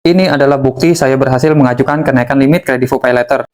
Ini adalah bukti saya berhasil mengajukan kenaikan limit Kredivo Paylater.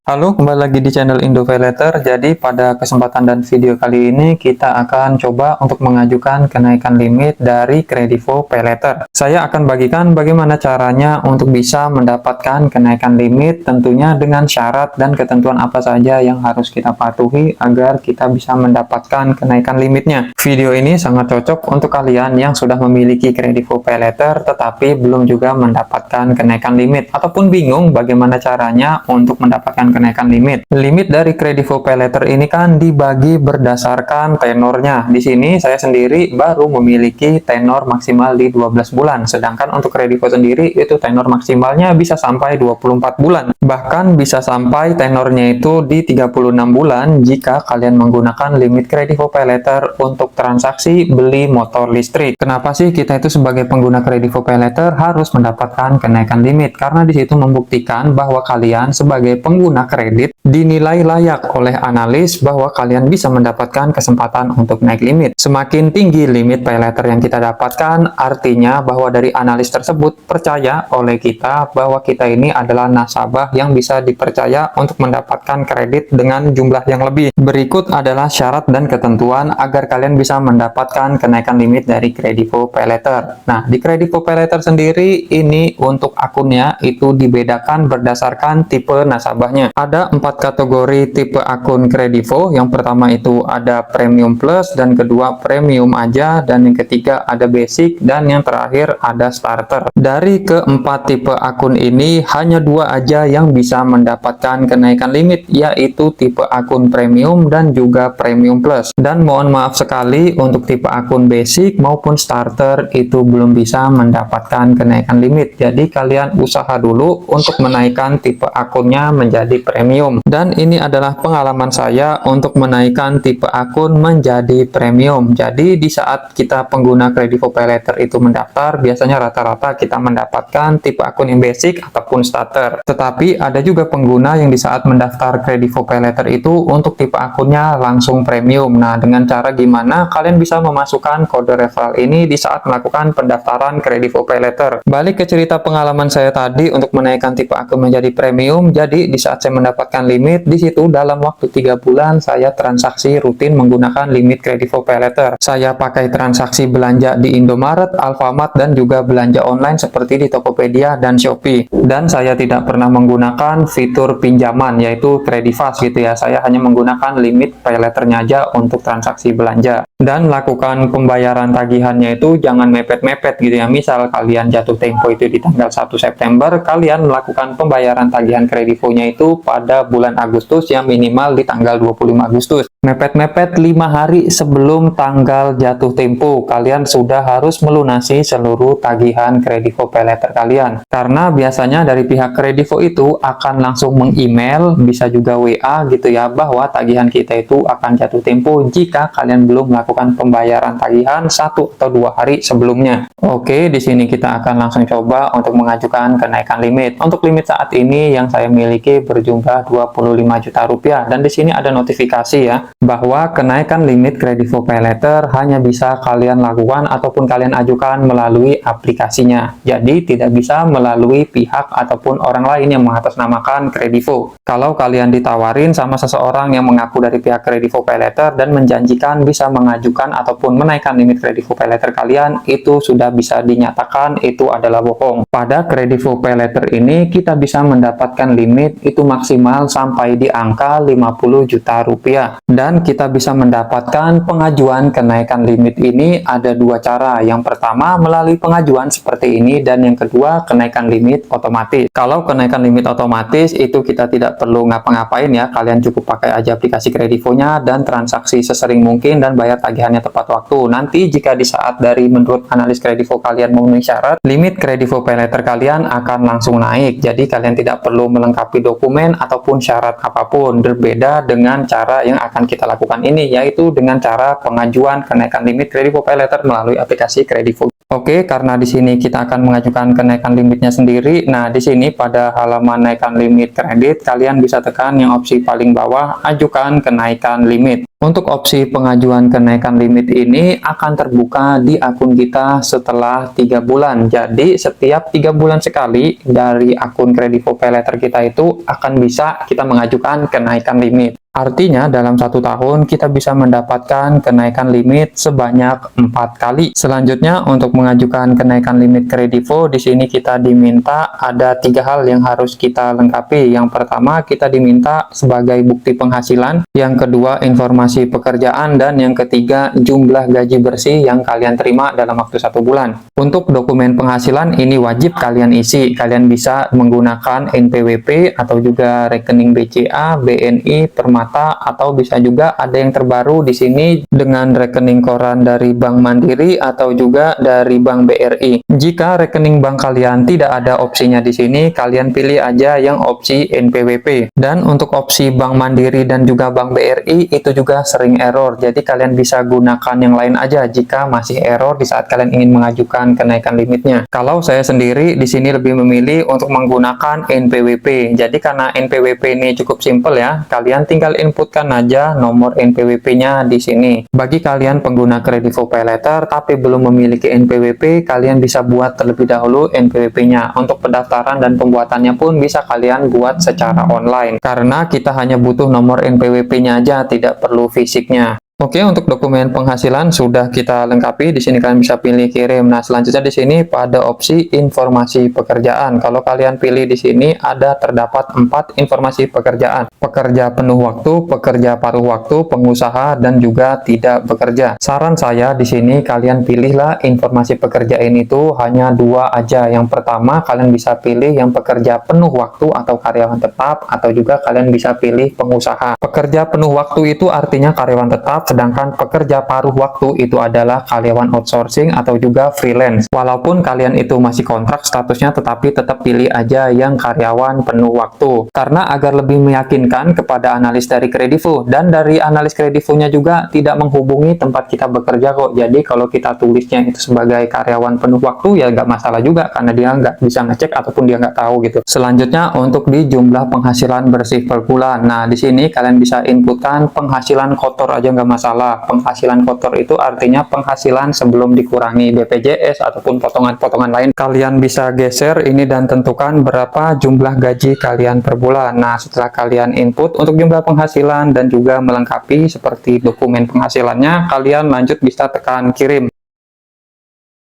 Halo, kembali lagi di channel Indo Paylater. Jadi pada kesempatan dan video kali ini kita akan coba untuk mengajukan kenaikan limit dari Kredivo Paylater. Saya akan bagikan bagaimana caranya untuk bisa mendapatkan kenaikan limit, tentunya dengan syarat dan ketentuan apa saja yang harus kita patuhi agar kita bisa mendapatkan kenaikan limitnya. Video ini sangat cocok untuk kalian yang sudah memiliki Kredivo Paylater tetapi belum juga mendapatkan kenaikan limit ataupun bingung bagaimana caranya untuk mendapatkan kenaikan limit. Limit dari Kredivo Paylater ini kan dibagi berdasarkan tenornya. Di sini saya sendiri baru memiliki tenor maksimal di 12 bulan. Sedangkan untuk Kredivo sendiri itu tenor maksimalnya bisa sampai 24 bulan. Bahkan bisa sampai tenornya itu di 36 bulan jika kalian menggunakan limit Kredivo Paylater untuk transaksi beli motor listrik. Kenapa sih kita itu sebagai pengguna Kredivo Paylater harus mendapatkan kenaikan limit? Karena di situ membuktikan bahwa kalian sebagai pengguna kredit dinilai layak oleh analis bahwa kalian bisa mendapatkan kesempatan untuk naik limit. Semakin tinggi limit paylater yang kita dapatkan, artinya bahwa dari analis tersebut percaya oleh kita bahwa kita ini adalah nasabah yang bisa dipercaya untuk mendapatkan kredit dengan jumlah yang lebih. Berikut adalah syarat dan ketentuan agar kalian bisa mendapatkan kenaikan limit dari Kredivo Paylater. Nah, di Kredivo Paylater sendiri ini untuk akunnya itu dibedakan berdasarkan tipe nasabahnya. Ada 4 kategori tipe akun Kredivo. Yang pertama itu ada Premium Plus, dan kedua Premium aja, dan yang ketiga ada Basic, dan yang terakhir ada Starter. Dari keempat tipe akun ini hanya 2 aja yang bisa mendapatkan kenaikan limit, yaitu tipe akun Premium dan juga Premium Plus. Dan mohon maaf sekali untuk tipe akun Basic maupun Starter itu belum bisa mendapatkan kenaikan limit. Jadi kalian usaha dulu untuk menaikkan tipe akunnya menjadi premium. Dan ini adalah pengalaman saya untuk menaikkan tipe akun menjadi premium. Jadi di saat kita pengguna Kredivo Paylater itu mendaftar, biasanya rata-rata kita mendapatkan tipe akun yang basic ataupun starter. Tetapi ada juga pengguna yang di saat mendaftar Kredivo Paylater itu untuk tipe akunnya langsung premium. Nah, dengan cara gimana kalian bisa memasukkan kode referral ini di saat melakukan pendaftaran Kredivo Paylater? Balik ke cerita pengalaman saya tadi untuk menaikkan tipe akun menjadi premium. Jadi di saat saya mendapatkan limit, di situ dalam waktu 3 bulan saya transaksi rutin menggunakan limit Kredivo Paylater. Saya pakai transaksi belanja di Indomaret, Alfamart, dan juga belanja online seperti di Tokopedia dan Shopee. Dan saya tidak pernah menggunakan fitur pinjaman yaitu Kredivas gitu ya. Saya hanya menggunakan limit Paylaternya aja untuk transaksi belanja. Dan lakukan pembayaran tagihannya itu jangan mepet-mepet gitu ya. Misal kalian jatuh tempo itu di tanggal 1 September, kalian melakukan pembayaran tagihan Kredivonya itu pada bulan Agustus yang minimal di tanggal 25 Agustus. Mepet-mepet 5 hari sebelum tanggal jatuh tempo, kalian sudah harus melunasi seluruh tagihan Kredivo Paylater kalian. Karena biasanya dari pihak Kredivo itu akan langsung meng-email, bisa juga WA gitu ya, bahwa tagihan kita itu akan jatuh tempo jika kalian belum melakukan pembayaran tagihan 1 atau 2 hari sebelumnya. Oke, di sini kita akan langsung coba untuk mengajukan kenaikan limit. Untuk limit saat ini yang saya miliki berjumlah 25 juta rupiah, dan di sini ada notifikasi ya bahwa kenaikan limit Kredivo Paylater hanya bisa kalian lakukan ataupun kalian ajukan melalui aplikasinya. Jadi tidak bisa melalui pihak ataupun orang lain yang mengatasnamakan Kredivo. Kalau kalian ditawarin sama seseorang yang mengaku dari pihak Kredivo Paylater dan menjanjikan bisa mengajukan ataupun menaikkan limit Kredivo Paylater kalian, itu sudah bisa dinyatakan itu adalah bohong. Pada Kredivo Paylater ini kita bisa mendapatkan limit itu maksimal sampai di angka 50 juta rupiah. Dan kita bisa mendapatkan pengajuan kenaikan limit ini ada 2 cara. Yang pertama melalui pengajuan seperti ini, dan yang kedua kenaikan limit otomatis. Kalau kenaikan limit otomatis itu kita tidak perlu ngapa-ngapain ya, kalian cukup pakai aja aplikasi Kredivonya dan transaksi sesering mungkin dan bayar tagihannya tepat waktu. Nanti jika di saat dari menurut analis Kredivo kalian memenuhi syarat, limit Kredivo Paylater kalian akan langsung naik. Jadi kalian tidak perlu melengkapi dokumen dokumen ataupun syarat apapun. Berbeda dengan cara yang akan kita lakukan ini, yaitu dengan cara pengajuan kenaikan limit Kredivo Pay Later melalui aplikasi Kredivo. Oke, karena di sini kita akan mengajukan kenaikan limitnya sendiri. Nah, di sini pada halaman naikkan limit kredit, kalian bisa tekan yang opsi paling bawah, ajukan kenaikan limit. Untuk opsi pengajuan kenaikan limit ini akan terbuka di akun kita setelah 3 bulan. Jadi, setiap 3 bulan sekali dari akun Kredivo Pay Later kita itu akan bisa kita mengajukan kenaikan limit. Artinya dalam 1 tahun kita bisa mendapatkan kenaikan limit sebanyak 4 kali. Selanjutnya untuk mengajukan kenaikan limit Kredivo, di sini kita diminta ada 3 hal yang harus kita lengkapi. Yang pertama kita diminta sebagai bukti penghasilan, yang kedua informasi pekerjaan, dan yang ketiga jumlah gaji bersih yang kalian terima dalam waktu 1 bulan. Untuk dokumen penghasilan ini wajib kalian isi. Kalian bisa menggunakan NPWP atau juga rekening BCA, BNI, Permata, atau bisa juga ada yang terbaru di sini dengan rekening koran dari Bank Mandiri atau juga dari Bank BRI. Jika rekening bank kalian tidak ada opsinya di sini, kalian pilih aja yang opsi NPWP. Dan untuk opsi Bank Mandiri dan juga Bank BRI itu juga sering error. Jadi kalian bisa gunakan yang lain aja jika masih error di saat kalian ingin mengajukan kenaikan limitnya. Kalau saya sendiri di sini lebih memilih untuk menggunakan NPWP. Jadi karena NPWP ini cukup simple ya, kalian tinggal inputkan aja nomor NPWP-nya di sini. Bagi kalian pengguna Kredivo Pay Later tapi belum memiliki NPWP, kalian bisa buat terlebih dahulu NPWP-nya. Untuk pendaftaran dan pembuatannya pun bisa kalian buat secara online. Karena kita hanya butuh nomor NPWP-nya aja, tidak perlu fisiknya. Oke, untuk dokumen penghasilan sudah kita lengkapi. Di sini kalian bisa pilih kirim. Nah, selanjutnya di sini pada opsi informasi pekerjaan. Kalau kalian pilih di sini ada terdapat 4 informasi pekerjaan. Pekerja penuh waktu, pekerja paruh waktu, pengusaha, dan juga tidak bekerja. Saran saya di sini kalian pilihlah informasi pekerjaan itu hanya 2 aja. Yang pertama kalian bisa pilih yang pekerja penuh waktu atau karyawan tetap, atau juga kalian bisa pilih pengusaha. Pekerja penuh waktu itu artinya karyawan tetap, sedangkan pekerja paruh waktu itu adalah karyawan outsourcing atau juga freelance. Walaupun kalian itu masih kontrak statusnya, tetapi tetap pilih aja yang karyawan penuh waktu. Karena agar lebih meyakinkan kepada analis dari Kredivo, dan dari analis Kredivo-nya juga tidak menghubungi tempat kita bekerja kok. Jadi kalau kita tulisnya itu sebagai karyawan penuh waktu ya nggak masalah juga, karena dia nggak bisa ngecek ataupun dia nggak tahu gitu. Selanjutnya untuk di jumlah penghasilan bersih per bulan. Nah, di sini kalian bisa inputkan penghasilan kotor aja nggak masalah. Penghasilan kotor itu artinya penghasilan sebelum dikurangi BPJS ataupun potongan-potongan lain. Kalian bisa geser ini dan tentukan berapa jumlah gaji kalian per bulan. Nah, setelah kalian input untuk jumlah penghasilan dan juga melengkapi seperti dokumen penghasilannya, kalian lanjut bisa tekan kirim.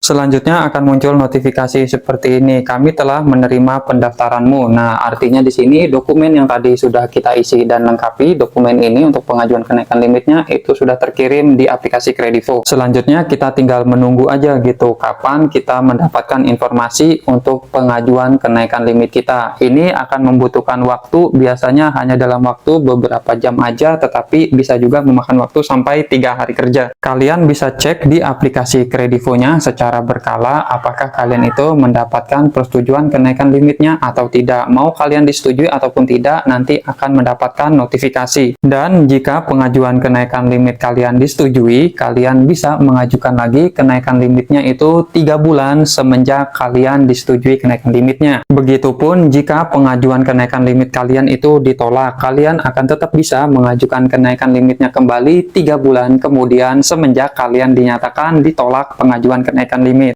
Selanjutnya akan muncul notifikasi seperti ini, kami telah menerima pendaftaranmu. Nah, artinya di sini dokumen yang tadi sudah kita isi dan lengkapi, dokumen ini untuk pengajuan kenaikan limitnya itu sudah terkirim di aplikasi Kredivo. Selanjutnya kita tinggal menunggu aja gitu, kapan kita mendapatkan informasi untuk pengajuan kenaikan limit kita. Ini akan membutuhkan waktu, biasanya hanya dalam waktu beberapa jam aja, tetapi bisa juga memakan waktu sampai 3 hari kerja. Kalian bisa cek di aplikasi Kredivo-nya secara berkala apakah kalian itu mendapatkan persetujuan kenaikan limitnya atau tidak. Mau kalian disetujui ataupun tidak, nanti akan mendapatkan notifikasi. Dan jika pengajuan kenaikan limit kalian disetujui, kalian bisa mengajukan lagi kenaikan limitnya itu 3 bulan semenjak kalian disetujui kenaikan limitnya. Begitupun jika pengajuan kenaikan limit kalian itu ditolak, kalian akan tetap bisa mengajukan kenaikan limitnya kembali 3 bulan kemudian semenjak kalian dinyatakan ditolak pengajuan kenaikan limit.